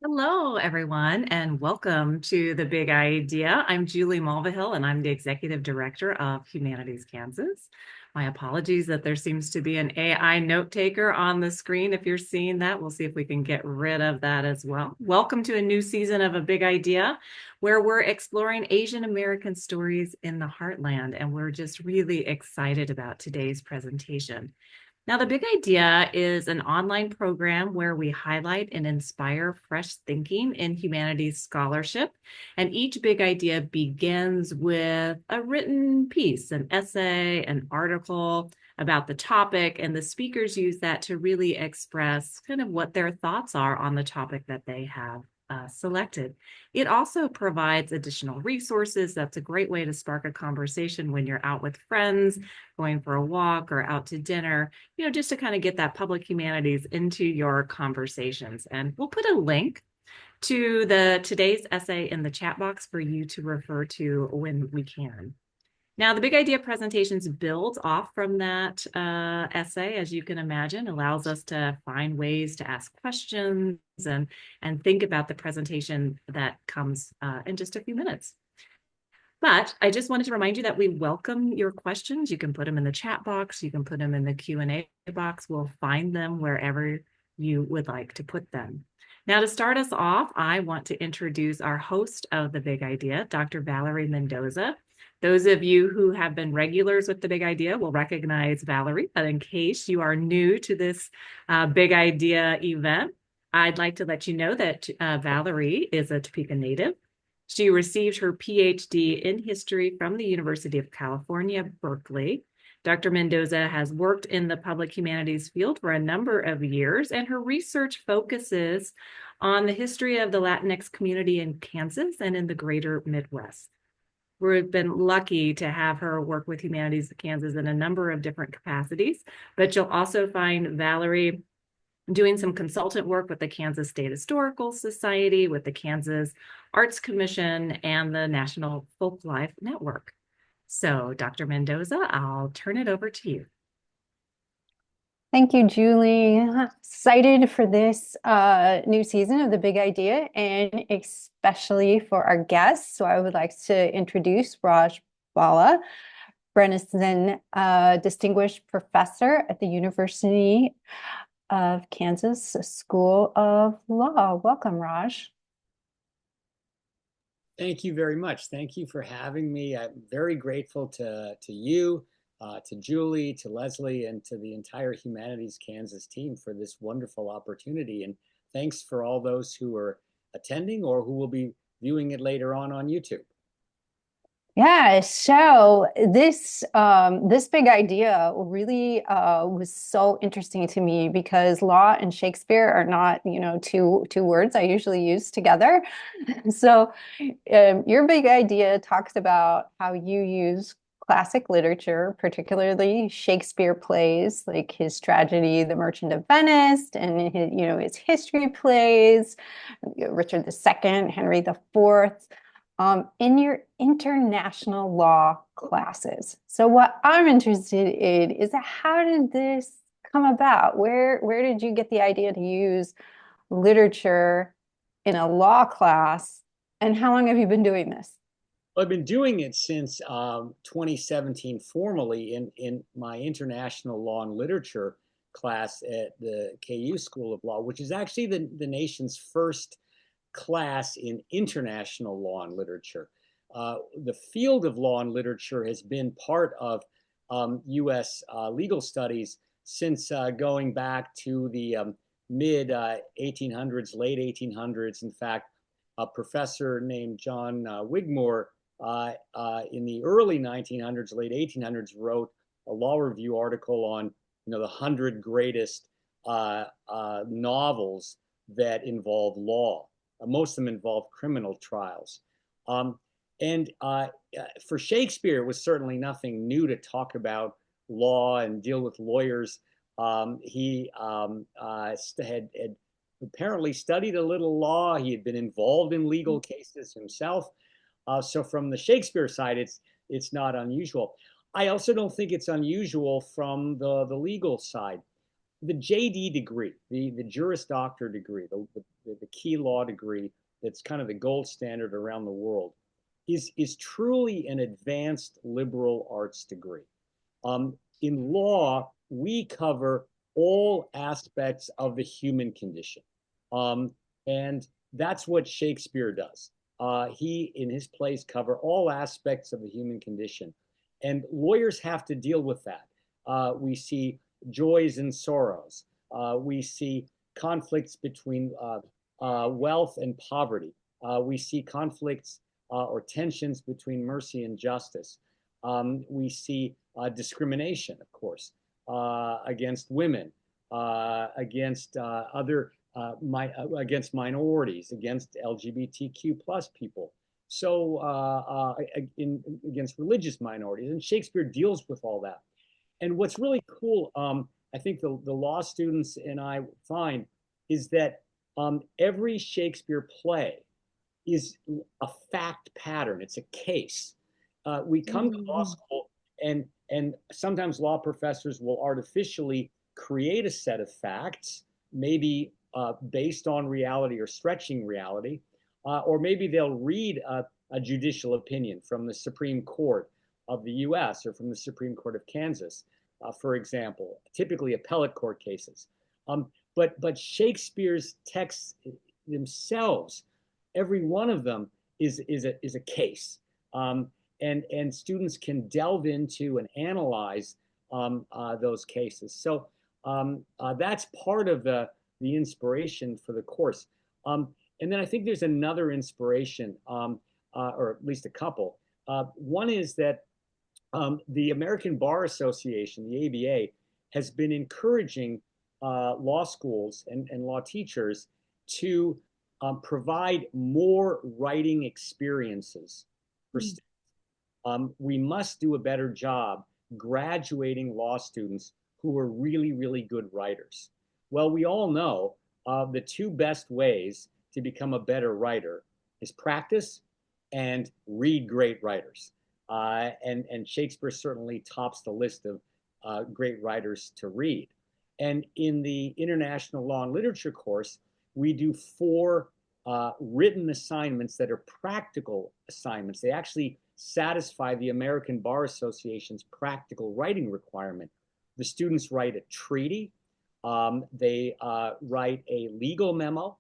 Hello, everyone, and welcome to The Big Idea. I'm Julie Mulvihill, and I'm the Executive Director of Humanities Kansas. My apologies that there seems to be an AI note taker on the screen. If you're seeing that, we'll see if we can get rid of that as well. Welcome to a new season of A Big Idea, where we're exploring Asian American stories in the heartland, and we're just really excited about today's presentation. Now, the big idea is an online program where we highlight and inspire fresh thinking in humanities scholarship. And each big idea begins with a written piece, an essay, an article about the topic. And the speakers use that to really express kind of what their thoughts are on the topic that they have selected. It also provides additional resources. That's a great way to spark a conversation when you're out with friends, going for a walk, or out to dinner, just to kind of get that public humanities into your conversations. And we'll put a link to today's essay in the chat box for you to refer to when we can. Now, the big idea presentations build off from that essay, as you can imagine, allows us to find ways to ask questions and think about the presentation that comes in just a few minutes. But I just wanted to remind you that we welcome your questions. You can put them in the chat box. You can put them in the Q&A box. We'll find them wherever you would like to put them. Now, to start us off, I want to introduce our host of The Big Idea, Dr. Valerie Mendoza. Those of you who have been regulars with The Big Idea will recognize Valerie, but in case you are new to this Big Idea event, I'd like to let you know that Valerie is a Topeka native. She received her PhD in history from the University of California, Berkeley. Dr. Mendoza has worked in the public humanities field for a number of years, and her research focuses on the history of the Latinx community in Kansas and in the greater Midwest. We've been lucky to have her work with Humanities Kansas in a number of different capacities, but you'll also find Valerie doing some consultant work with the Kansas State Historical Society, with the Kansas Arts Commission, and the National Folklife Network. So, Dr. Mendoza, I'll turn it over to you. Thank you, Julie. Excited for this new season of The Big Idea, and especially for our guests. So I would like to introduce Raj Bhala. Brennan, Distinguished Professor at the University of Kansas School of Law. Welcome, Raj. Thank you very much. Thank you for having me. I'm very grateful to you, to Julie, to Leslie, and to the entire Humanities Kansas team for this wonderful opportunity. And thanks for all those who are attending or who will be viewing it later on YouTube. Yeah, so this big idea really was so interesting to me because law and Shakespeare are not, two words I usually use together. So your big idea talks about how you use classic literature, particularly Shakespeare plays like his tragedy, The Merchant of Venice, and his history plays, Richard II, Henry IV. In your international law classes. So what I'm interested in is how did this come about? Where did you get the idea to use literature in a law class? And how long have you been doing this? Well, I've been doing it since 2017 formally in my international law and literature class at the KU School of Law, which is actually the nation's first class in international law and literature. The field of law and literature has been part of U.S. Legal studies since going back to the mid 1800s, late 1800s. In fact, a professor named John Wigmore in the early 1900s, late 1800s, wrote a law review article on the 100 greatest novels that involve law. Most of them involve criminal trials. And for Shakespeare, it was certainly nothing new to talk about law and deal with lawyers. He had apparently studied a little law. He had been involved in legal cases himself. So from the Shakespeare side, it's not unusual. I also don't think it's unusual from the legal side. The JD degree, the Juris Doctor degree, the key law degree that's kind of the gold standard around the world, is truly an advanced liberal arts degree. In law, we cover all aspects of the human condition. And that's what Shakespeare does. He, in his plays, cover all aspects of the human condition. And lawyers have to deal with that. We see joys and sorrows. We see conflicts between wealth and poverty. We see conflicts or tensions between mercy and justice. We see discrimination, of course, against women, against against minorities, against LGBTQ plus people. So against religious minorities, and Shakespeare deals with all that. And what's really cool, I think the law students and I find, is that every Shakespeare play is a fact pattern. It's a case. We come to law school, and sometimes law professors will artificially create a set of facts, maybe based on reality or stretching reality, or maybe they'll read a judicial opinion from the Supreme Court of the U.S. or from the Supreme Court of Kansas, for example, typically appellate court cases. But Shakespeare's texts themselves, every one of them is a case. And students can delve into and analyze those cases. So that's part of the inspiration for the course. And then I think there's another inspiration, or at least a couple. One is that the American Bar Association, the ABA, has been encouraging law schools and law teachers to provide more writing experiences for students. We must do a better job graduating law students who are really, really good writers. Well, we all know the two best ways to become a better writer is practice and read great writers. And Shakespeare certainly tops the list of great writers to read. And in the International Law and Literature course, we do 4 written assignments that are practical assignments. They actually satisfy the American Bar Association's practical writing requirement. The students write a treaty, they write a legal memo,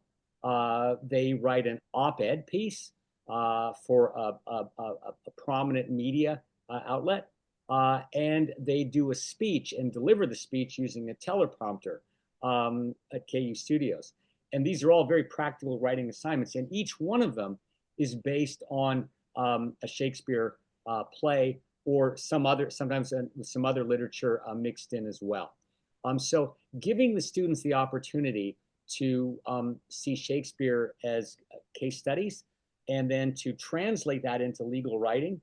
they write an op-ed piece for a prominent media outlet, and they do a speech and deliver the speech using a teleprompter at KU Studios. And these are all very practical writing assignments, and each one of them is based on a Shakespeare play or sometimes some other literature mixed in as well. So giving the students the opportunity to see Shakespeare as case studies and then to translate that into legal writing,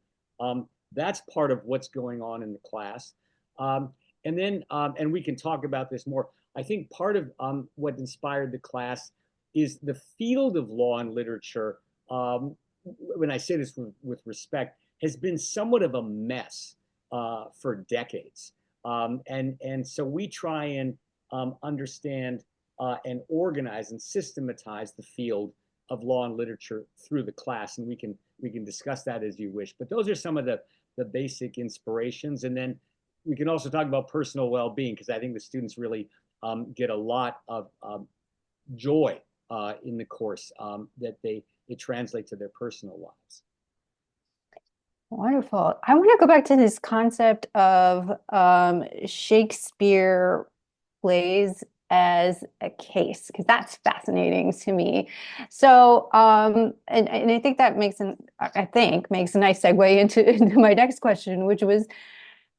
that's part of what's going on in the class. And then, and we can talk about this more, I think part of what inspired the class is the field of law and literature, when I say this with respect, has been somewhat of a mess for decades. And so we try and understand and organize and systematize the field of law and literature through the class, and we can discuss that as you wish. But those are some of the basic inspirations, and then we can also talk about personal well-being, because I think the students really get a lot of joy in the course that they translate to their personal lives. Wonderful. I want to go back to this concept of Shakespeare plays as a case, because that's fascinating to me. So, and I think that makes a nice segue into my next question, which was,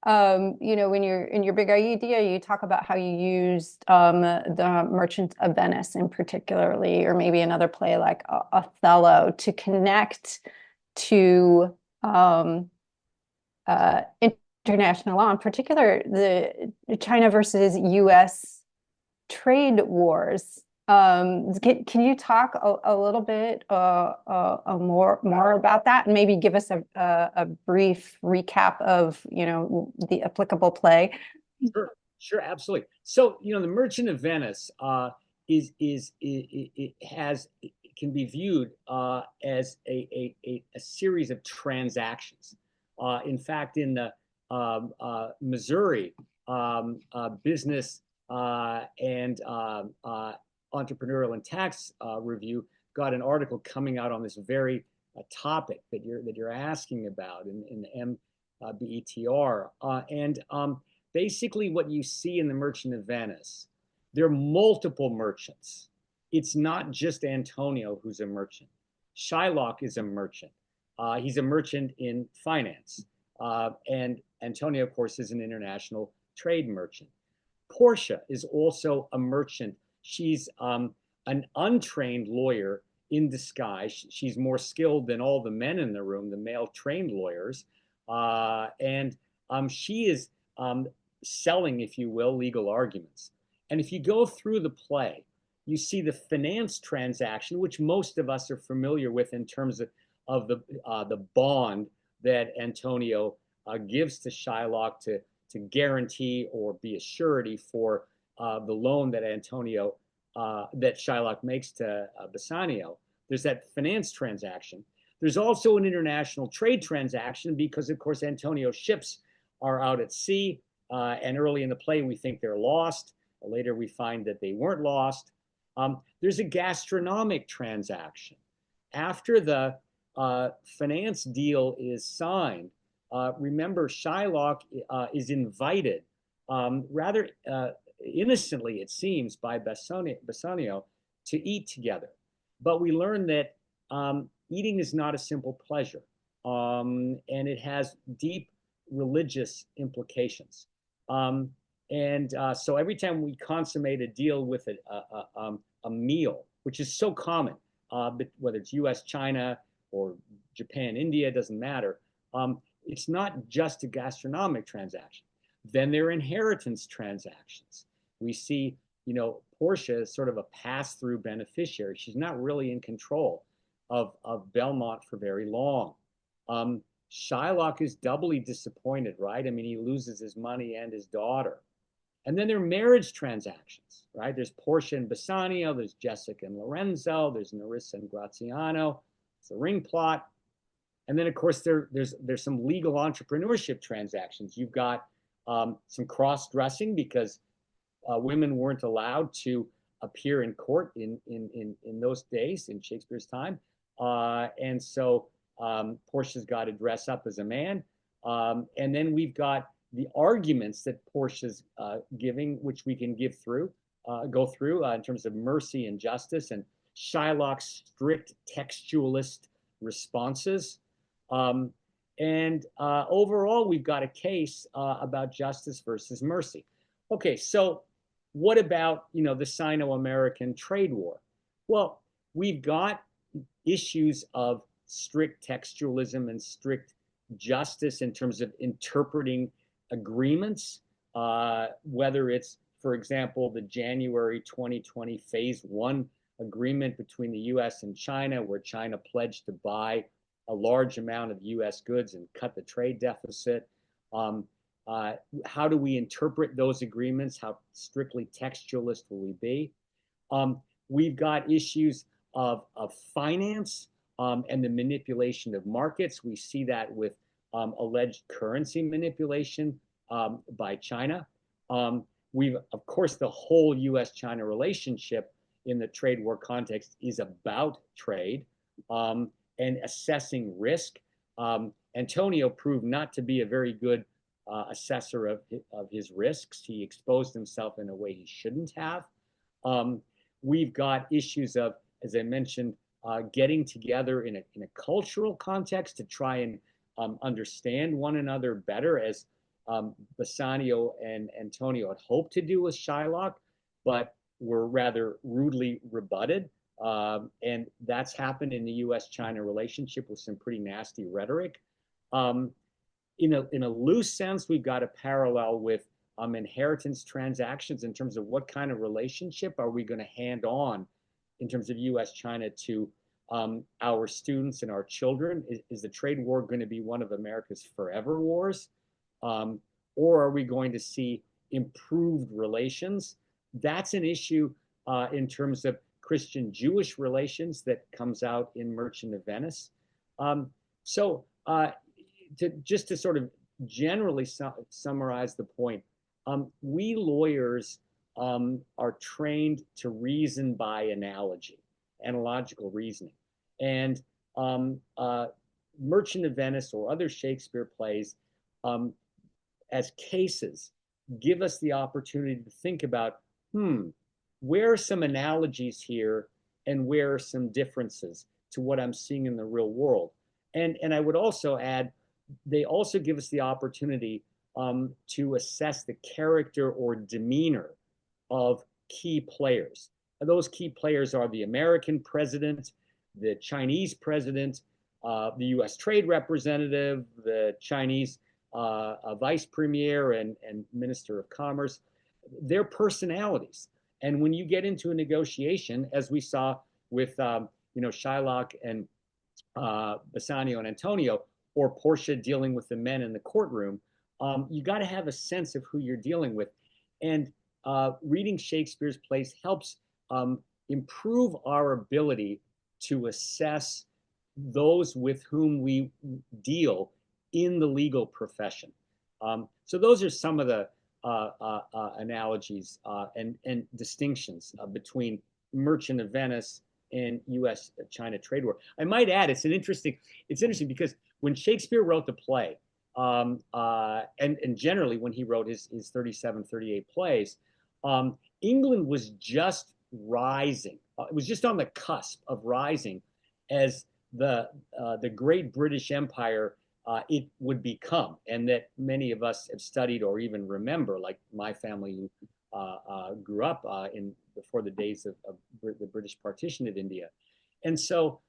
you know, when you're in your big idea, you talk about how you used the Merchant of Venice in particularly, or maybe another play like Othello, to connect to international law, in particular the China versus U.S. trade wars. Can you talk a little bit more about that, and maybe give us a brief recap of, you know, the applicable play? Sure, absolutely. So, you know, the Merchant of Venice it has can be viewed as a series of transactions. In fact, in the Missouri Business and Entrepreneurial and Tax Review got an article coming out on this very topic that you're asking about in the MBETR. Basically, what you see in the Merchant of Venice, there are multiple merchants. It's not just Antonio who's a merchant. Shylock is a merchant. He's a merchant in finance. And Antonio, of course, is an international trade merchant. Portia is also a merchant. She's an untrained lawyer in disguise. She's more skilled than all the men in the room, the male trained lawyers. She is selling, if you will, legal arguments. And if you go through the play, you see the finance transaction, which most of us are familiar with in terms of the bond that Antonio gives to Shylock to guarantee or be a surety for the loan that that Shylock makes to Bassanio. There's that finance transaction. There's also an international trade transaction because, of course, Antonio's ships are out at sea, and early in the play we think they're lost. Later we find that they weren't lost. There's a gastronomic transaction. After the finance deal is signed, remember Shylock is invited rather innocently, it seems, by Bassanio to eat together. But we learn that eating is not a simple pleasure, and it has deep religious implications. So every time we consummate a deal with a meal, which is so common, whether it's U.S. China or Japan India, it doesn't matter. It's not just a gastronomic transaction. Then there are inheritance transactions. We see, Portia is sort of a pass-through beneficiary. She's not really in control of Belmont for very long. Shylock is doubly disappointed, right? I mean, he loses his money and his daughter. And then there are marriage transactions, right? There's Portia and Bassanio, there's Jessica and Lorenzo, there's Nerissa and Graziano, it's a ring plot. And then, of course, there's some legal entrepreneurship transactions. You've got some cross-dressing because women weren't allowed to appear in court in those days, in Shakespeare's time. And so Portia's got to dress up as a man. And then we've got the arguments that Portia's giving, which we can go through in terms of mercy and justice, and Shylock's strict textualist responses. Overall, we've got a case about justice versus mercy. Okay, so what about the Sino-American trade war? Well, we've got issues of strict textualism and strict justice in terms of interpreting agreements, whether it's, for example, the January 2020 Phase 1 agreement between the U.S. and China, where China pledged to buy a large amount of U.S. goods and cut the trade deficit. How do we interpret those agreements? How strictly textualist will we be? We've got issues of finance and the manipulation of markets. We see that with alleged currency manipulation by China. We've, of course, the whole U.S.-China relationship in the trade war context is about trade and assessing risk. Antonio proved not to be a very good assessor of his risks. He exposed himself in a way he shouldn't have. We've got issues of, as I mentioned, getting together in a cultural context to try and understand one another better, as Bassanio and Antonio had hoped to do with Shylock, but were rather rudely rebutted. And that's happened in the U.S.-China relationship with some pretty nasty rhetoric. In a loose sense, we've got a parallel with inheritance transactions in terms of what kind of relationship are we going to hand on in terms of U.S.-China to our students and our children. Is the trade war going to be one of America's forever wars? Or are we going to see improved relations? That's an issue in terms of Christian-Jewish relations that comes out in Merchant of Venice. So just to sort of generally summarize the point, we lawyers are trained to reason by analogy, analogical reasoning. And Merchant of Venice or other Shakespeare plays as cases give us the opportunity to think about, where are some analogies here and where are some differences to what I'm seeing in the real world? And I would also add, they also give us the opportunity to assess the character or demeanor of key players. And those key players are the American president, the Chinese president, the U.S. trade representative, the Chinese vice premier and minister of commerce, their personalities. And when you get into a negotiation, as we saw with Shylock and Bassanio and Antonio, or Portia dealing with the men in the courtroom, you got to have a sense of who you're dealing with. And reading Shakespeare's plays helps improve our ability to assess those with whom we deal in the legal profession. So those are some of the analogies and distinctions between Merchant of Venice and U.S. China Trade War. I might add, it's interesting because when Shakespeare wrote the play, and generally when he wrote his 37, 38 plays, England was just rising. It was just on the cusp of rising as the great British Empire it would become, and that many of us have studied or even remember, like my family who grew up before the days of the British partition of India. And so,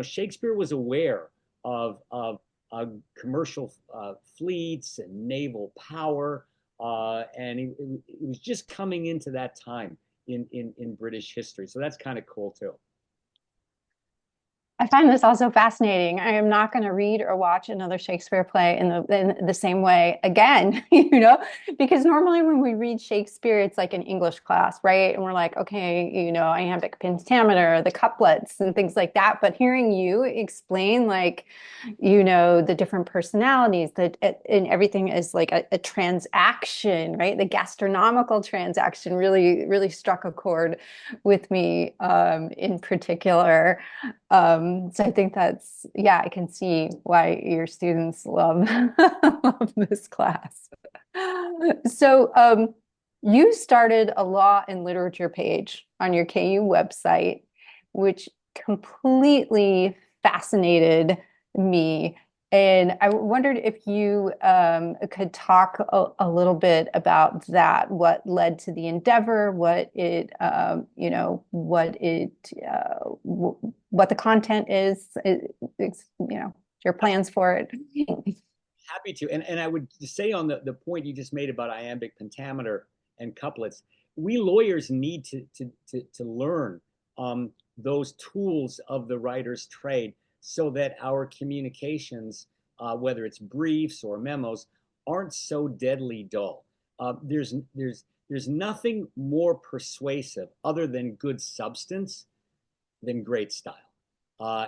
Shakespeare was aware of commercial fleets and naval power, and it was just coming into that time in British history. So that's kind of cool too. I find this also fascinating. I am not going to read or watch another Shakespeare play in the same way again, because normally when we read Shakespeare, it's like an English class, right? And we're like, okay, iambic pentameter, the couplets and things like that. But hearing you explain, like, the different personalities, and everything is like a transaction, right? The gastronomical transaction really, really struck a chord with me in particular. So I think I can see why your students love this class. So you started a law and literature page on your KU website, which completely fascinated me. And I wondered if you could talk a little bit about that, what led to the endeavor, what the content is, your plans for it. Happy to. And I would say on the point you just made about iambic pentameter and couplets, we lawyers need to learn those tools of the writer's trade so that our communications, whether it's briefs or memos, aren't so deadly dull. There's nothing more persuasive other than good substance than great style.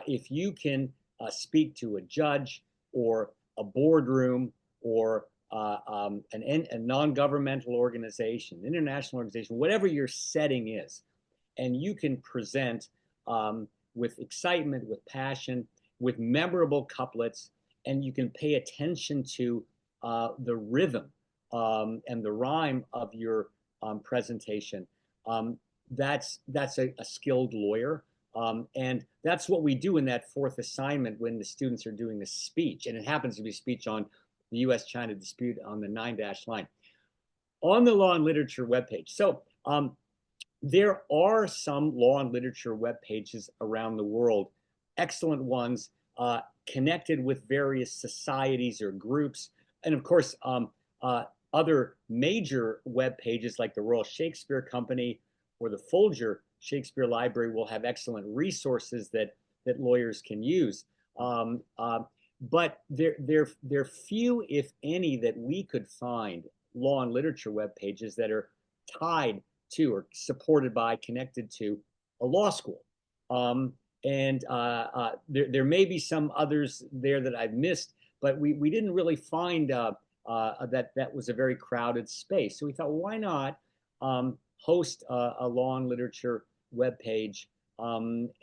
If you can speak to a judge or a boardroom or a non-governmental organization, international organization, whatever your setting is, and you can present with excitement, with passion, with memorable couplets, and you can pay attention to the rhythm and the rhyme of your presentation. That's a skilled lawyer. And that's what we do in that fourth assignment when the students are doing a speech. And it happens to be a speech on the U.S. China dispute on the 9-dash line. On the Law and Literature webpage. So there are some law and literature web pages around the world, excellent ones, connected with various societies or groups. And of course, other major web pages like the Royal Shakespeare Company or the Folger Shakespeare Library will have excellent resources that lawyers can use. But there few, if any, that we could find law and literature web pages that are tied to or supported by, connected to a law school. And there may be some others there that I've missed, but we didn't really find that was a very crowded space. So we thought, well, why not host a law and literature webpage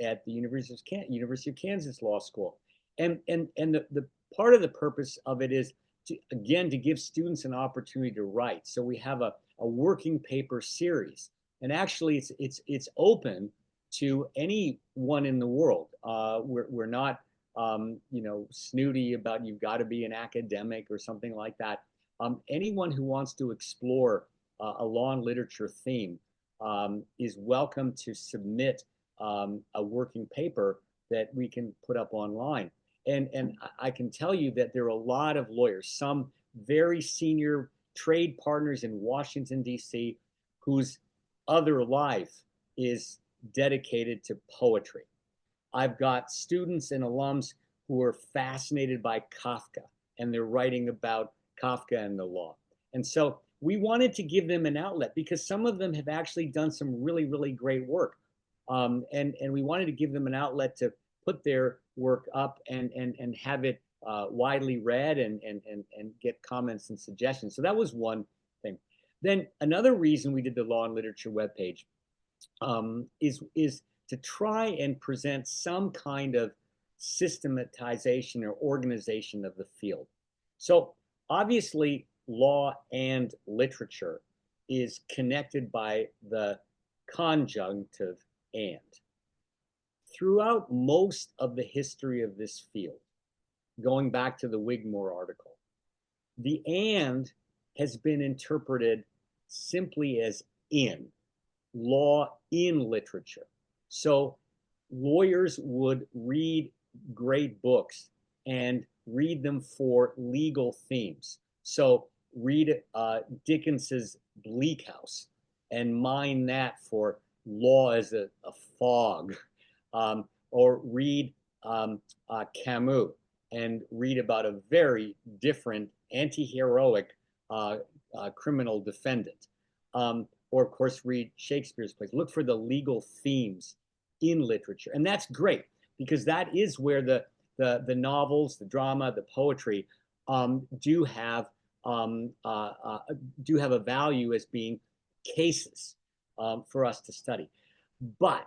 at the University of Kansas Law School. And the part of the purpose of it is to give students an opportunity to write. So we have a working paper series, and actually it's open to anyone in the world. We're not snooty about you've got to be an academic or something like that. Anyone who wants to explore a law and literature theme is welcome to submit a working paper that we can put up online. And I can tell you that there are a lot of lawyers, some very senior trade partners in Washington, D.C., whose other life is dedicated to poetry. I've got students and alums who are fascinated by Kafka, and they're writing about Kafka and the law. And so we wanted to give them an outlet because some of them have actually done some really, really great work. And we wanted to give them an outlet to put their work up and have it widely read and get comments and suggestions. So that was one thing. Then another reason we did the Law and Literature webpage is to try and present some kind of systematization or organization of the field. So obviously, law and literature is connected by the conjunctive and. Throughout most of the history of this field, going back to the Wigmore article, the and has been interpreted simply as in, law in literature. So lawyers would read great books and read them for legal themes. So read Dickens's Bleak House and mine that for law as a fog. Or read Camus and read about a very different anti-heroic criminal defendant. Or, of course, read Shakespeare's plays. Look for the legal themes in literature. And that's great because that is where the novels, the drama, the poetry do have a value as being cases for us to study. But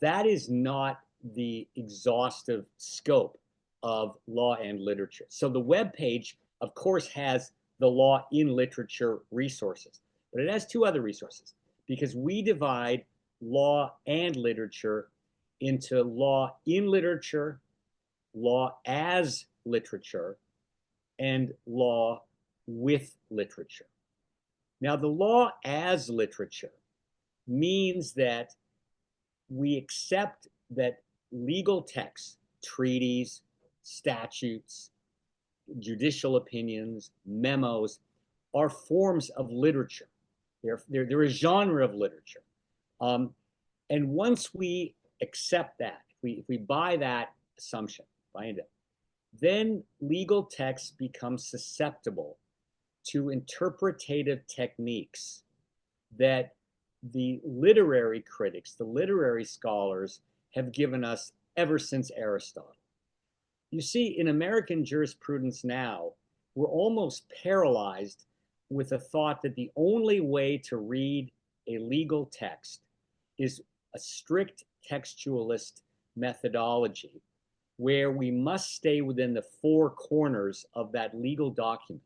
that is not the exhaustive scope of law and literature. So the webpage, of course, has the law in literature resources, but it has two other resources because we divide law and literature into law in literature, law as literature, and law with literature. Now, the law as literature means that we accept that legal texts, treaties, statutes, judicial opinions, memos are forms of literature. They're a genre of literature. And once we accept that, if we buy that assumption, then legal texts become susceptible to interpretative techniques that the literary critics, the literary scholars have given us ever since Aristotle. You see, in American jurisprudence now, we're almost paralyzed with the thought that the only way to read a legal text is a strict textualist methodology where we must stay within the four corners of that legal document.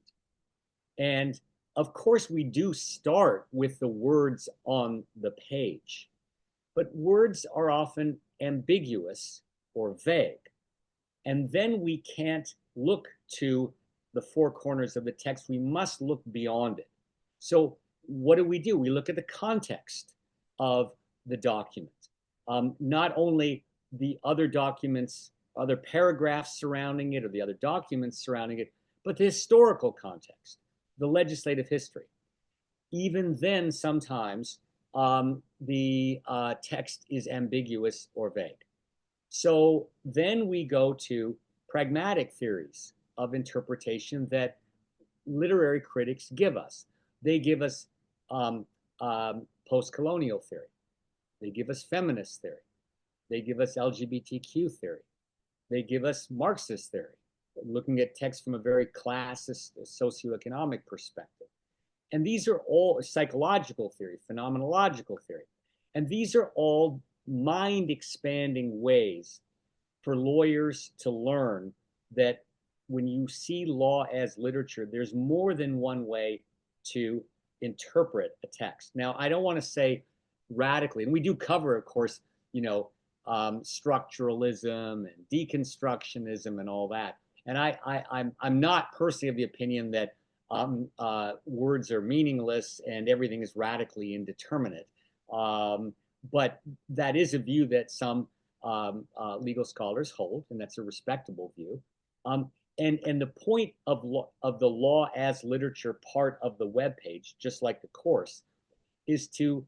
And of course, we do start with the words on the page, but words are often ambiguous or vague. And then we can't look to the four corners of the text. We must look beyond it. So what do? We look at the context of the document, not only the other documents, other paragraphs surrounding it or the other documents surrounding it, but the historical context, the legislative history. Even then, sometimes the text is ambiguous or vague. So then we go to pragmatic theories of interpretation that literary critics give us. They give us post-colonial theory. They give us feminist theory. They give us LGBTQ theory. They give us Marxist theory, looking at text from a very classist socioeconomic perspective. And these are all psychological theory, phenomenological theory. And these are all mind expanding ways for lawyers to learn that when you see law as literature, there's more than one way to interpret a text. Now, I don't want to say radically, and we do cover, of course, structuralism and deconstructionism and all that. And I'm not personally of the opinion that words are meaningless and everything is radically indeterminate. But that is a view that some legal scholars hold, and that's a respectable view. And the point of the law as literature part of the webpage, just like the course, is to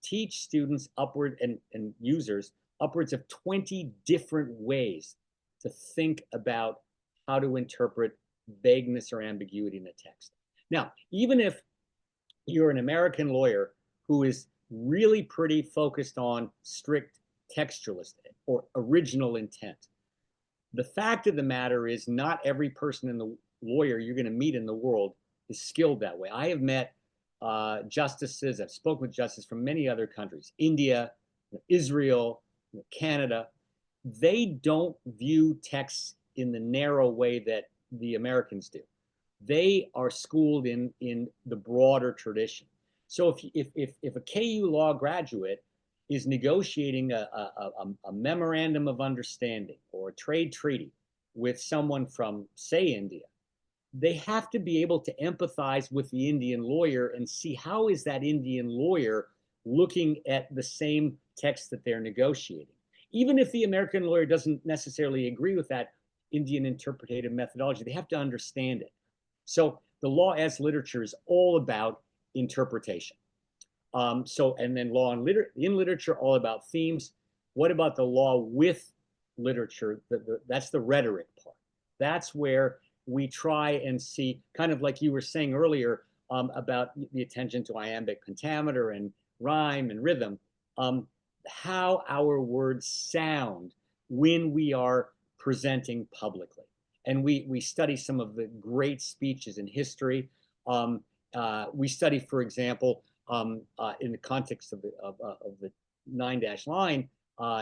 teach students and users upwards of 20 different ways to think about how to interpret vagueness or ambiguity in a text. Now, even if you're an American lawyer who is really pretty focused on strict textualist or original intent, the fact of the matter is not every person in the lawyer you're going to meet in the world is skilled that way. I have met justices, I've spoken with justices from many other countries, India, Israel, Canada. They don't view texts in the narrow way that the Americans do. They are schooled in the broader tradition. So if a KU law graduate is negotiating a memorandum of understanding or a trade treaty with someone from, say, India, they have to be able to empathize with the Indian lawyer and see how is that Indian lawyer looking at the same text that they're negotiating. Even if the American lawyer doesn't necessarily agree with that Indian interpretative methodology, they have to understand it. So the law as literature is all about interpretation. And then law in literature, all about themes. What about the law with literature? That's the rhetoric part. That's where we try and see, kind of like you were saying earlier, about the attention to iambic pentameter and rhyme and rhythm, how our words sound when we are presenting publicly. And we study some of the great speeches in history. We study, for example, in the context of the 9-dash line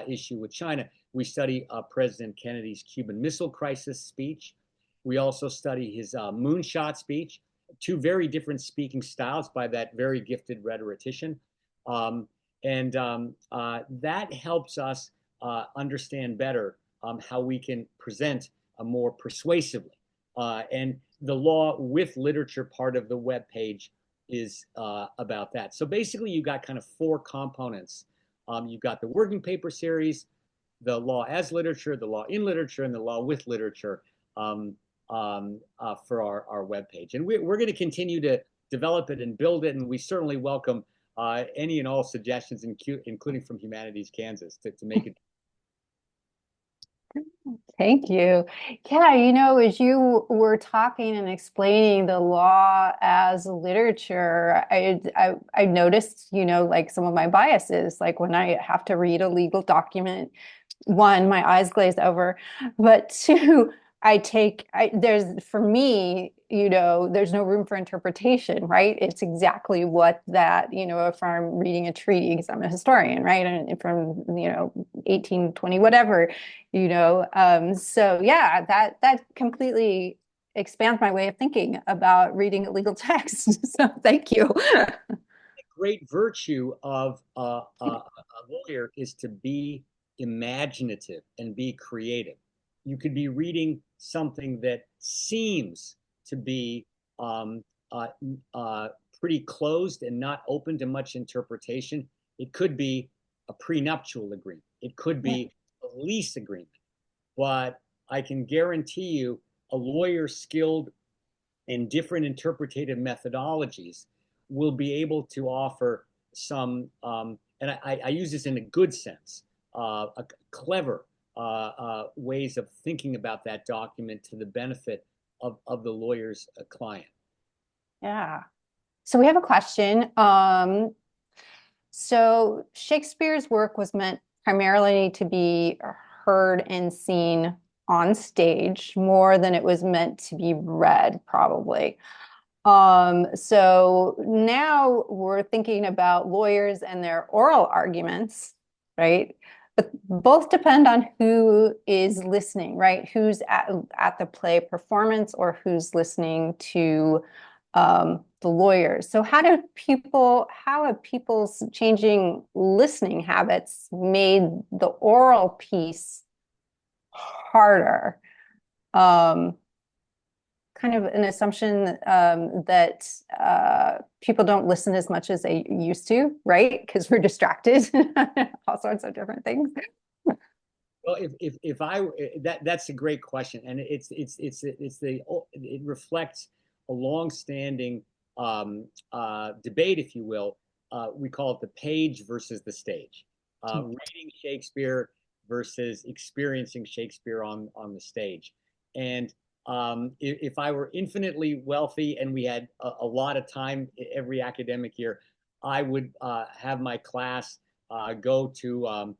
issue with China, we study President Kennedy's Cuban Missile Crisis speech. We also study his moonshot speech, two very different speaking styles by that very gifted rhetorician. That helps us understand better how we can present more persuasively. And the law with literature part of the web page is about that. So basically, you got kind of four components. You've got the working paper series, the law as literature, the law in literature, and the law with literature for our webpage. And we're going to continue to develop it and build it. And we certainly welcome any and all suggestions, including from Humanities Kansas, to make it. Thank you. Yeah, as you were talking and explaining the law as literature, I noticed, like some of my biases, like when I have to read a legal document, one, my eyes glaze over, but two, for me, there's no room for interpretation, right? It's exactly what that, if I'm reading a treaty, because I'm a historian, right? And from, 1820, whatever, so yeah, that completely expands my way of thinking about reading a legal text. So thank you. Great virtue of a lawyer is to be imaginative and be creative. You could be reading something that seems to be pretty closed and not open to much interpretation. It could be a prenuptial agreement. It could be a lease agreement. But I can guarantee you a lawyer skilled in different interpretative methodologies will be able to offer some, and I use this in a good sense, a clever ways of thinking about that document to the benefit of the lawyer's client. Yeah. So we have a question. So Shakespeare's work was meant primarily to be heard and seen on stage more than it was meant to be read, probably. So now we're thinking about lawyers and their oral arguments, right? But both depend on who is listening, right? Who's at the play performance or who's listening to the lawyers. So how have people's changing listening habits made the oral piece harder? Um, Kind of an assumption that people don't listen as much as they used to, right? Because we're distracted, all sorts of different things. Well, if I that's a great question, and it reflects a long-standing debate, if you will. We call it the page versus the stage. Reading Shakespeare versus experiencing Shakespeare on the stage. And if I were infinitely wealthy and we had a lot of time every academic year, I would have my class go to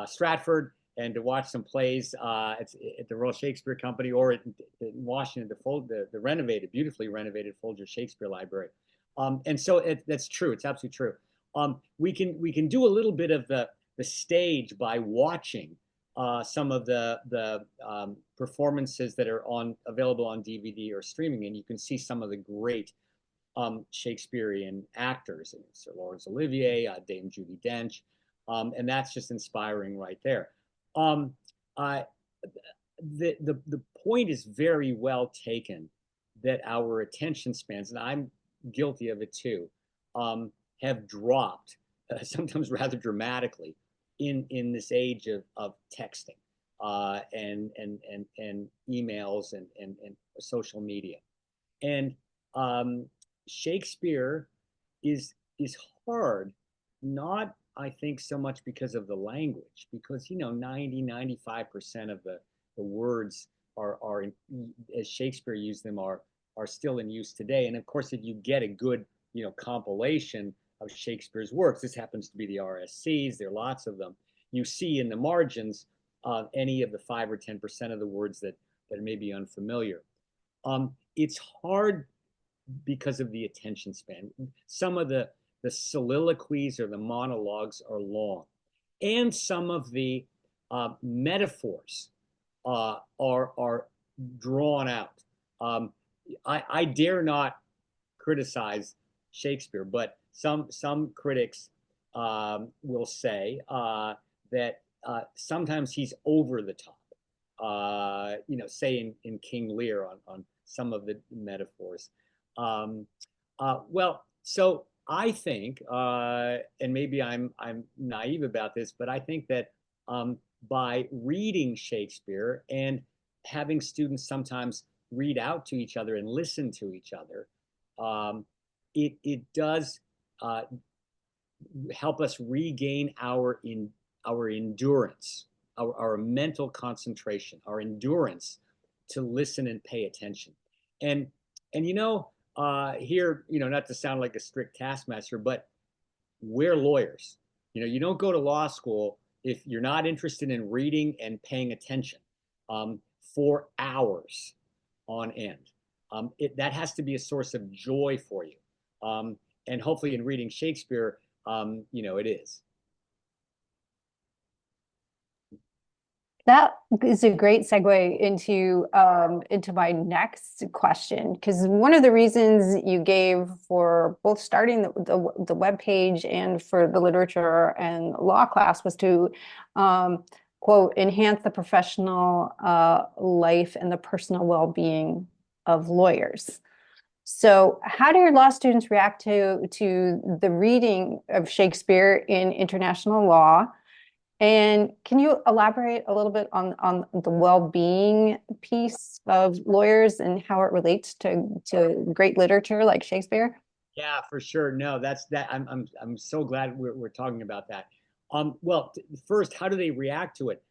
Stratford and to watch some plays at the Royal Shakespeare Company or in Washington, the renovated, beautifully renovated Folger Shakespeare Library. And so that's true. It's absolutely true. We can do a little bit of the stage by watching some of the performances that are available on DVD or streaming, and you can see some of the great Shakespearean actors, Sir Laurence Olivier, Dame Judi Dench, and that's just inspiring right there. Um, uh, the point is very well taken that our attention spans, and I'm guilty of it too, have dropped sometimes rather dramatically in this age of texting and emails and social media. And Shakespeare is hard, not I think so much because of the language, because 95% of the words are as Shakespeare used them are still in use today. And of course, if you get a good compilation of Shakespeare's works, this happens to be the RSCs, there are lots of them. You see in the margins any of the 5 or 10% of the words that may be unfamiliar. It's hard because of the attention span. Some of the soliloquies or the monologues are long, and some of the metaphors are drawn out. I dare not criticize Shakespeare, but some critics will say that sometimes he's over the top. Say in King Lear on some of the metaphors. Well, so I think, and maybe I'm naive about this, but I think that by reading Shakespeare and having students sometimes read out to each other and listen to each other, it does help us regain our endurance, our mental concentration, our endurance to listen and pay attention. And here, not to sound like a strict taskmaster, but we're lawyers. You don't go to law school if you're not interested in reading and paying attention for hours on end. That has to be a source of joy for you. And hopefully in reading Shakespeare, it is. That is a great segue into my next question, because one of the reasons you gave for both starting the web page and for the literature and law class was to quote, enhance the professional life and the personal well-being of lawyers. So how do your law students react to the reading of Shakespeare in international law? And can you elaborate a little bit on the well-being piece of lawyers and how it relates to great literature like Shakespeare? Yeah, for sure. No, that's that. I'm so glad we're talking about that. Well, first, how do they react to it?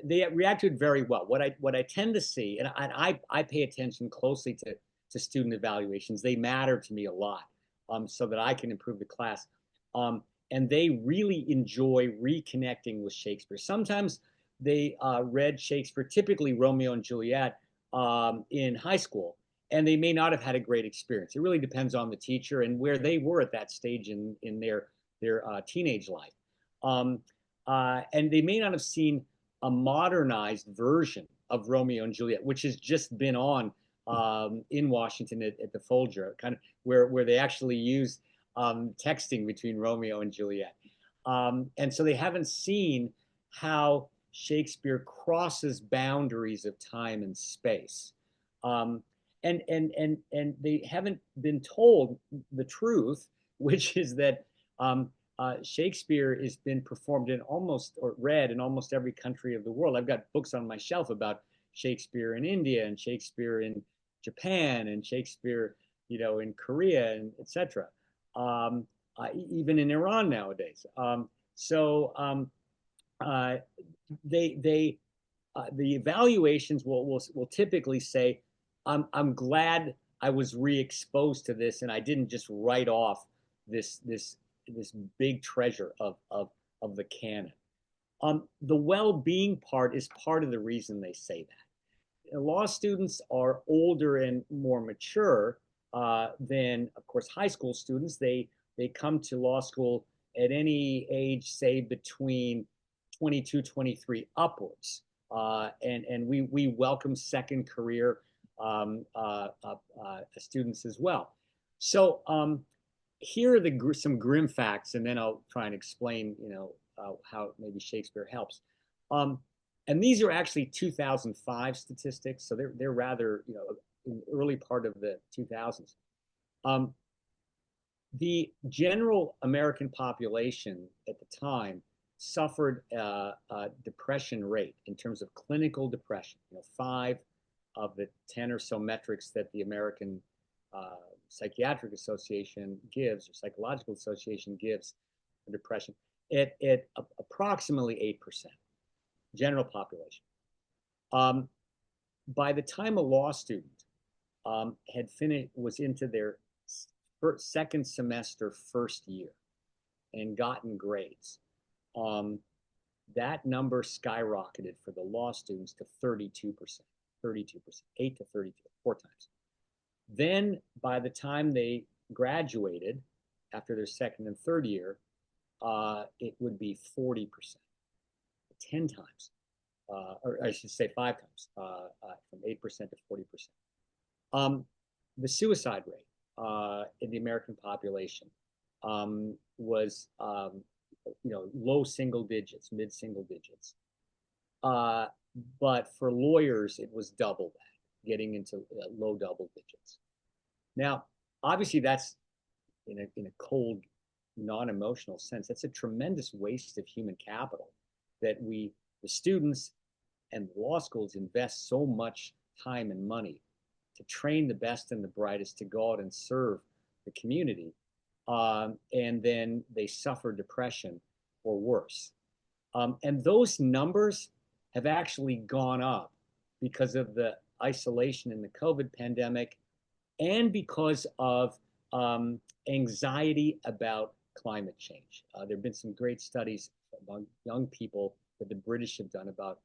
They react to it very well. What I tend to see, and I pay attention closely to student evaluations. They matter to me a lot. so that I can improve the class. And they really enjoy reconnecting with Shakespeare. Sometimes they read Shakespeare, typically Romeo and Juliet, in high school, and they may not have had a great experience. It really depends on the teacher and where they were at that stage in their teenage life. And they may not have seen a modernized version of Romeo and Juliet, which has just been on in Washington at the Folger, kind of where they actually use texting between Romeo and Juliet. And so they haven't seen how Shakespeare crosses boundaries of time and space. And they haven't been told the truth, which is that Shakespeare has been performed in almost or read in almost every country of the world. I've got books on my shelf about Shakespeare in India and Shakespeare in Japan and Shakespeare, in Korea and etc. Even in Iran nowadays. So the evaluations will typically say, I'm glad I was re-exposed to this and I didn't just write off this big treasure of the canon. The well-being part is part of the reason they say that. Law students are older and more mature than, of course, high school students. They come to law school at any age, say between 22, 23 upwards. And we welcome second career students as well. So here are some grim facts, and then I'll try and explain, how maybe Shakespeare helps. And these are actually 2005 statistics, so they're rather, in the early part of the 2000s. The general American population at the time suffered a depression rate in terms of clinical depression. 5 of the 10 or so metrics that the American Psychiatric Association gives, or Psychological Association gives for depression, at approximately 8%, general population. By the time a law student was into their second semester, first year, and gotten grades, that number skyrocketed for the law students to 32%, 8 to 32, 4 times. Then by the time they graduated after their second and third year, it would be 40%, 10 times, or I should say 5 times, from 8% to 40%. The suicide rate in the American population was, low single digits, mid single digits. But for lawyers, it was double that, getting into low double digits. Now, obviously, that's in a cold, non-emotional sense. That's a tremendous waste of human capital that the students and the law schools invest so much time and money to train the best and the brightest to go out and serve the community, and then they suffer depression or worse. And those numbers have actually gone up because of the isolation in the COVID pandemic and because of anxiety about climate change. There have been some great studies among young people that the British have done about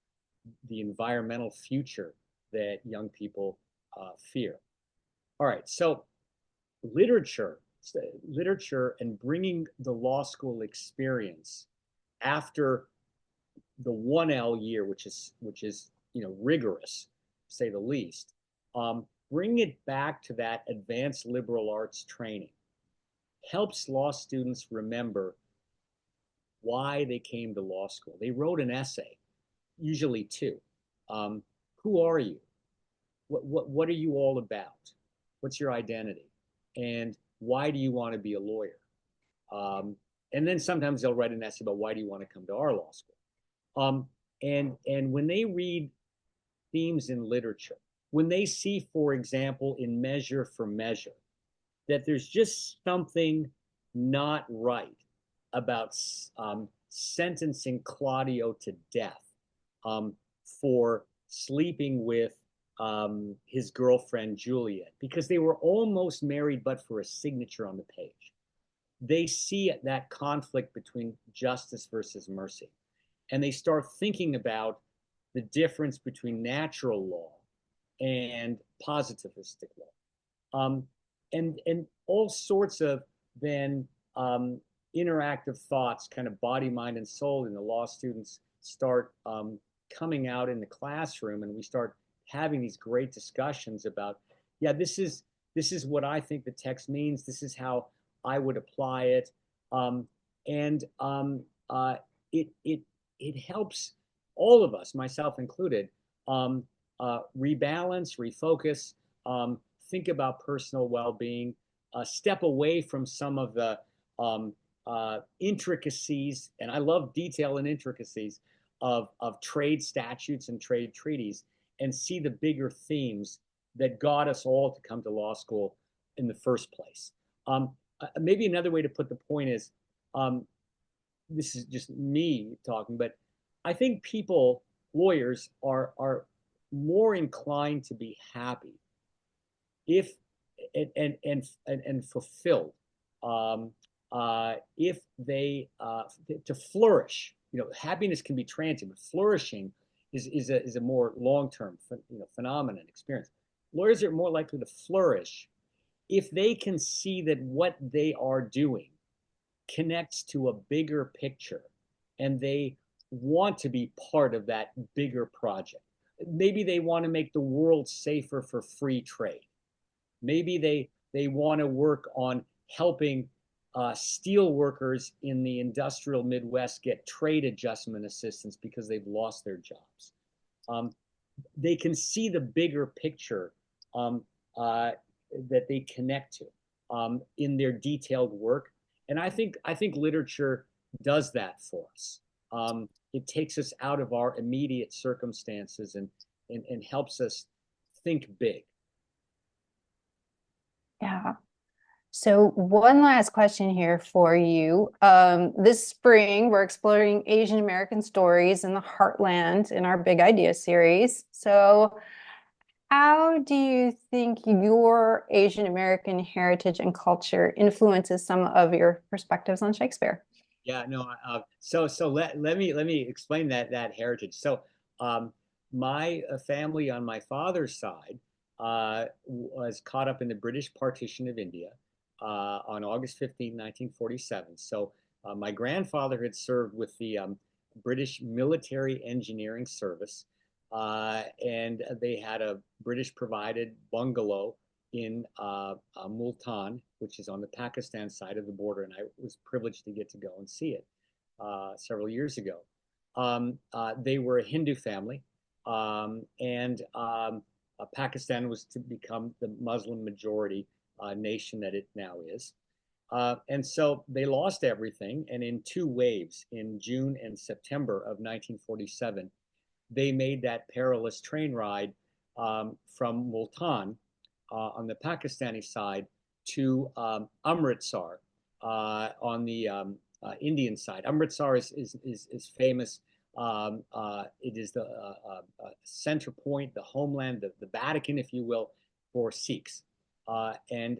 the environmental future that young people fear. All right, so literature and bringing the law school experience after the 1L year, which is rigorous, to say the least, bring it back to that advanced liberal arts training helps law students remember why they came to law school. They wrote an essay, usually 2. Who are you? What are you all about? What's your identity? And why do you want to be a lawyer? And then sometimes they'll write an essay about why do you want to come to our law school? And when they read themes in literature, when they see, for example, in Measure for Measure, that there's just something not right about sentencing Claudio to death for sleeping with his girlfriend Juliet, because they were almost married but for a signature on the page. They see that conflict between justice versus mercy, and they start thinking about the difference between natural law and positivistic law, and all sorts of then interactive thoughts, kind of body, mind, and soul, in the law students start coming out in the classroom, and we start having these great discussions about, yeah, this is what I think the text means. This is how I would apply it, and it helps all of us, myself included, rebalance, refocus, think about personal well-being, step away from some of the intricacies, and I love detail and intricacies of trade statutes and trade treaties, and see the bigger themes that got us all to come to law school in the first place. Maybe another way to put the point is, this is just me talking, but I think people, lawyers, are more inclined to be happy if and fulfilled, if they to flourish. Happiness can be transient, but flourishing is a more long-term phenomenon, experience. Lawyers are more likely to flourish if they can see that what they are doing connects to a bigger picture, and they want to be part of that bigger project. Maybe they want to make the world safer for free trade. Maybe they want to work on helping steel workers in the industrial Midwest get trade adjustment assistance because they've lost their jobs. They can see the bigger picture that they connect to in their detailed work, and I think literature does that for us. It takes us out of our immediate circumstances and helps us think big. Yeah. So one last question here for you. This spring, we're exploring Asian American stories in the heartland in our Big Idea series. So how do you think your Asian American heritage and culture influences some of your perspectives on Shakespeare? Yeah, no. So let me explain that heritage. So my family on my father's side was caught up in the British partition of India on August 15, 1947. So my grandfather had served with the British Military Engineering Service, and they had a British provided bungalow in Multan, which is on the Pakistan side of the border, and I was privileged to get to go and see it several years ago. They were a Hindu family, and Pakistan was to become the Muslim majority nation that it now is. And so they lost everything, and in two waves, in June and September of 1947, they made that perilous train ride from Multan on the Pakistani side to Amritsar on the Indian side. Amritsar is famous. It is the center point, the homeland, the Vatican, if you will, for Sikhs. And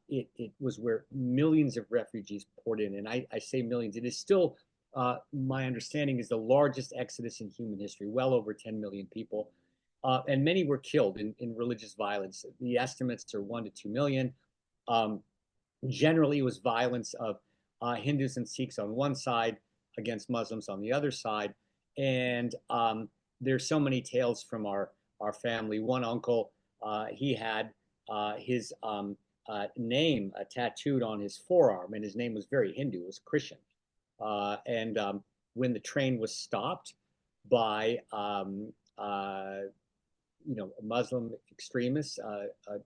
it was where millions of refugees poured in. And I say millions. It is still, my understanding, is the largest exodus in human history, well over 10 million people. And many were killed in religious violence. The estimates are 1 to 2 million. Generally, it was violence of Hindus and Sikhs on one side against Muslims on the other side. And there's so many tales from our family. One uncle, he had his name tattooed on his forearm, and his name was very Hindu, it was Christian. And when the train was stopped by Muslim extremists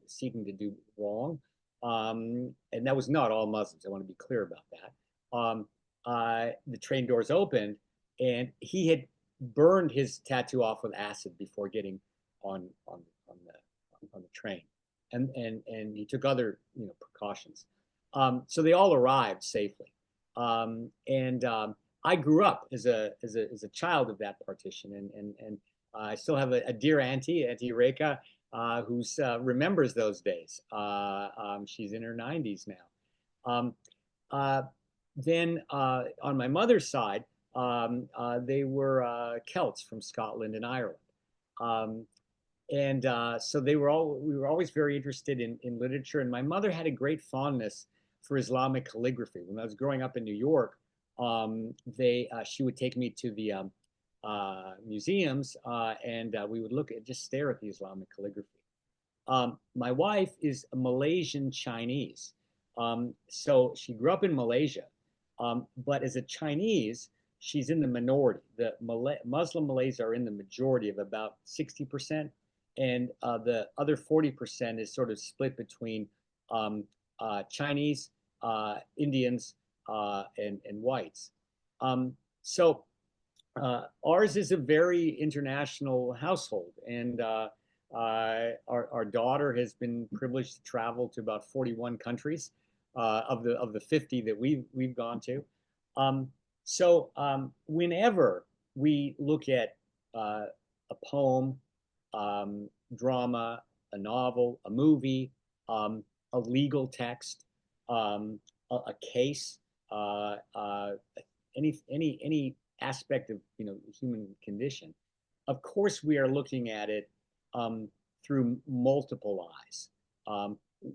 seeking to do wrong, and that was not all Muslims, I want to be clear about that. The train doors opened, and he had burned his tattoo off with acid before getting on the train, and he took other precautions. So they all arrived safely, and I grew up as a child of that partition, and I still have a dear auntie, Auntie Reka, who remembers those days. She's in her 90s now. Um, uh, then on my mother's side, they were Celts from Scotland and Ireland. Um, and so we were always very interested in literature. And my mother had a great fondness for Islamic calligraphy. When I was growing up in New York, she would take me to the museums, and we would just stare at the Islamic calligraphy. My wife is a Malaysian Chinese. So she grew up in Malaysia, but as a Chinese, she's in the minority. The Muslim Malays are in the majority of about 60%, and the other 40% is sort of split between Chinese, Indians, and whites. So ours is a very international household, and our daughter has been privileged to travel to about 41 countries of the 50 that we've gone to. Whenever we look at a poem, drama, a novel, a movie, a legal text, a case, any aspect of human condition, of course we are looking at it through multiple eyes.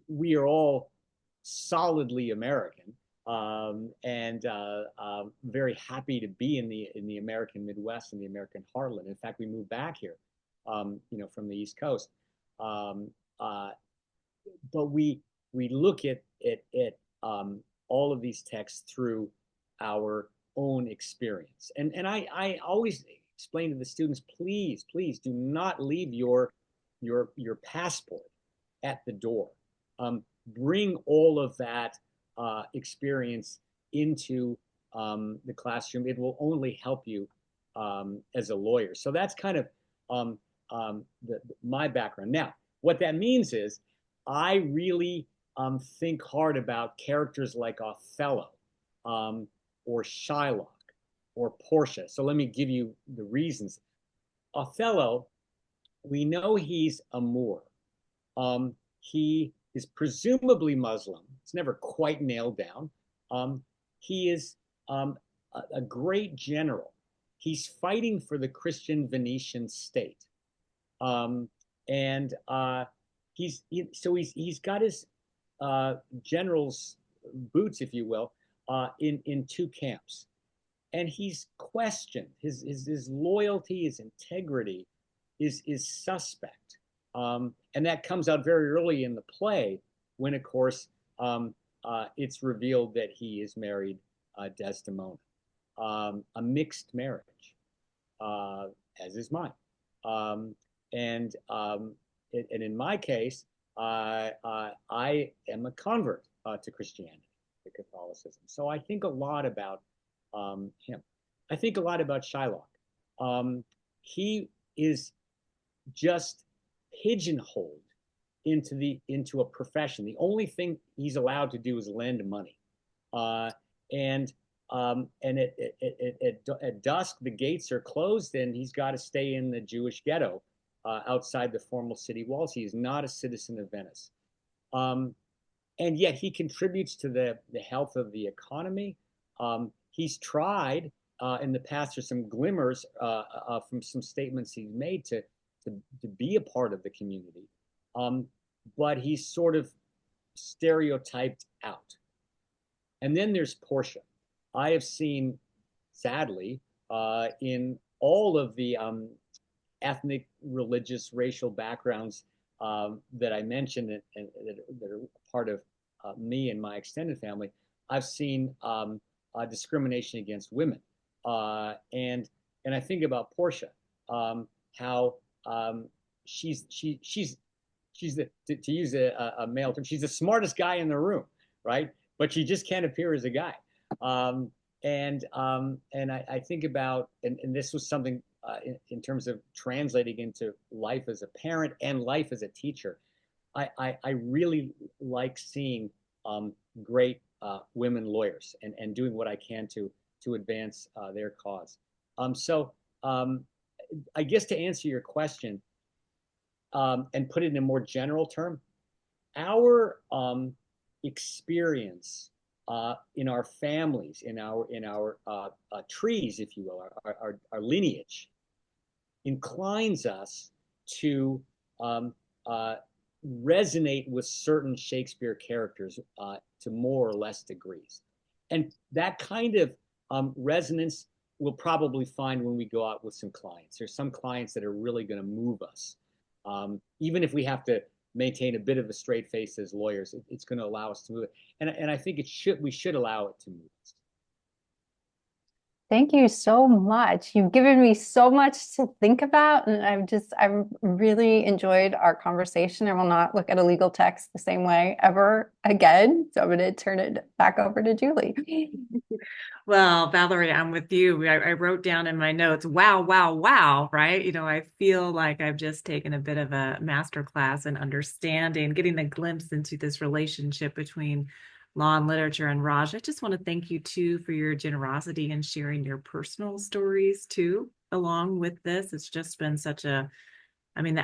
We are all solidly American, and very happy to be in the American Midwest and the American heartland. In fact, we moved back here, from the East Coast. Um, uh, but we look at all of these texts through our own experience. And I always explain to the students, please, please do not leave your passport at the door. Bring all of that experience into the classroom. It will only help you as a lawyer. So that's kind of my background. Now, what that means is I really think hard about characters like Othello, or Shylock, or Portia. So let me give you the reasons. Othello, we know he's a Moor. He is presumably Muslim. It's never quite nailed down. He is a great general. He's fighting for the Christian Venetian state. Um, and he's got his general's boots, if you will, in two camps, and he's questioned. His loyalty, his integrity, is suspect, and that comes out very early in the play when, of course, it's revealed that he is married Desdemona, a mixed marriage, as is mine. Um, and in my case, I am a convert to Christianity, to Catholicism. So I think a lot about him. I think a lot about Shylock. He is just pigeonholed into a profession. The only thing he's allowed to do is lend money, uh, and at dusk the gates are closed, and he's got to stay in the Jewish ghetto outside the formal city walls. He is not a citizen of Venice. Um, and yet he contributes to the health of the economy. He's tried in the past, there's some glimmers from some statements he's made to be a part of the community, but he's sort of stereotyped out. And then there's Portia. I have seen, sadly, in all of the ethnic, religious, racial backgrounds that I mentioned, and that are part of me and my extended family, I've seen discrimination against women, and I think about Portia, how she's to use a male term, she's the smartest guy in the room, right? But she just can't appear as a guy. Um, and I think about, and this was something in terms of translating into life as a parent and life as a teacher. I really like seeing great women lawyers, and doing what I can to advance their cause. So I guess to answer your question, and put it in a more general term, our experience in our families, in our trees, if you will, our lineage, inclines us to um, uh, resonate with certain Shakespeare characters to more or less degrees. And that kind of resonance we'll probably find when we go out with some clients. There's some clients that are really going to move us. Even if we have to maintain a bit of a straight face as lawyers, it's going to allow us to move it. And I think we should allow it to move us. Thank you so much. You've given me so much to think about, and I've really enjoyed our conversation. I will not look at a legal text the same way ever again. So I'm going to turn it back over to Julie. Well, Valerie, I'm with you. I wrote down in my notes, wow, wow, wow, right? I feel like I've just taken a bit of a master class in understanding, getting a glimpse into this relationship between law and literature. And Raj, I just want to thank you too for your generosity and sharing your personal stories too, along with this. It's just been the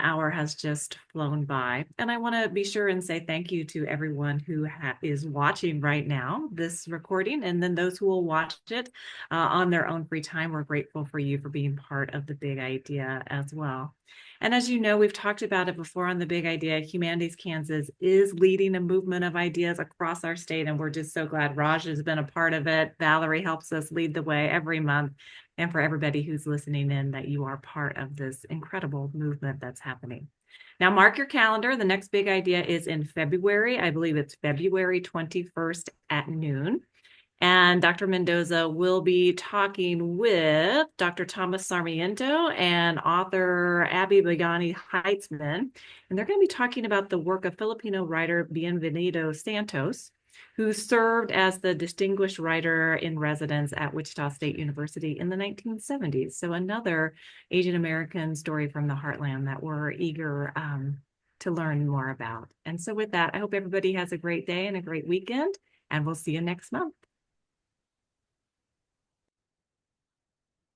hour has just flown by. And I want to be sure and say thank you to everyone who is watching right now, this recording, and then those who will watch it on their own free time. We're grateful for you for being part of the big idea as well. And as you know, we've talked about it before on the big idea. Humanities Kansas is leading a movement of ideas across our state, and we're just so glad Raj has been a part of it. Valerie helps us lead the way every month. And for everybody who's listening in, that you are part of this incredible movement that's happening. Now, mark your calendar. The next big idea is in February. I believe it's February 21st at noon. And Dr. Mendoza will be talking with Dr. Thomas Sarmiento and author Abby Bagani Heitzman. And they're going to be talking about the work of Filipino writer Bienvenido Santos, who served as the distinguished writer in residence at Wichita State University in the 1970s. So another Asian American story from the heartland that we're eager to learn more about. And so with that, I hope everybody has a great day and a great weekend, and we'll see you next month.